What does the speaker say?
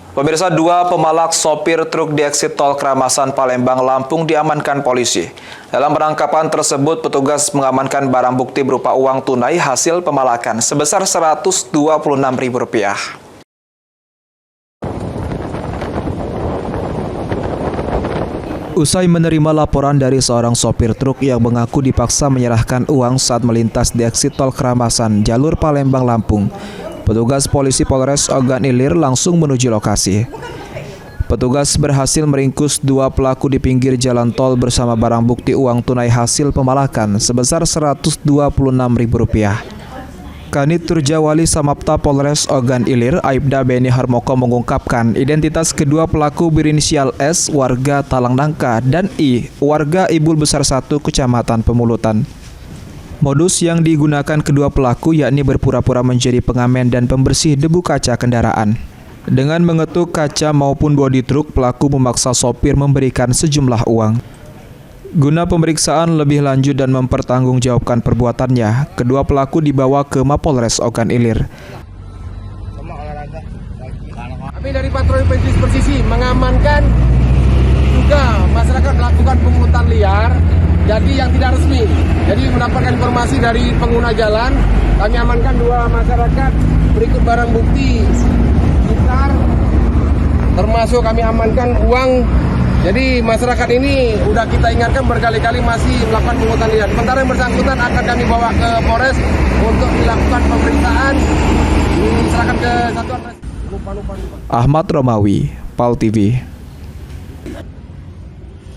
Pemirsa, dua pemalak sopir truk di eksit tol Kramasan, Palembang, Lampung diamankan polisi. Dalam penangkapan tersebut, petugas mengamankan barang bukti berupa uang tunai hasil pemalakan sebesar Rp126.000. Usai menerima laporan dari seorang sopir truk yang mengaku dipaksa menyerahkan uang saat melintas di eksit tol Kramasan, jalur Palembang, Lampung, petugas polisi Polres Ogan Ilir langsung menuju lokasi. Petugas berhasil meringkus dua pelaku di pinggir jalan tol bersama barang bukti uang tunai hasil pemalakan sebesar Rp126.000. Kanit Turjawali Samapta Polres Ogan Ilir, Aibda Beni Harmoko mengungkapkan identitas kedua pelaku berinisial S, warga Talang Nangka, dan I, warga Ibul Besar 1, Kecamatan Pemulutan. Modus yang digunakan kedua pelaku yakni berpura-pura menjadi pengamen dan pembersih debu kaca kendaraan. Dengan mengetuk kaca maupun bodi truk, pelaku memaksa sopir memberikan sejumlah uang. Guna pemeriksaan lebih lanjut dan mempertanggungjawabkan perbuatannya, kedua pelaku dibawa ke Mapolres Ogan Ilir. Kami dari patroli persisi mengamankan juga masyarakat melakukan pungutan liar, jadi yang tidak resmi. Jadi mendapatkan informasi dari pengguna jalan, kami amankan dua masyarakat berikut barang bukti gitar, termasuk kami amankan uang. Jadi masyarakat ini udah kita ingatkan berkali-kali masih melakukan pungutan liar. Sementara yang bersangkutan akan kami bawa ke Polres untuk dilakukan pemeriksaan, diserahkan ke Satuan Ahmad Romawi, PAL TV.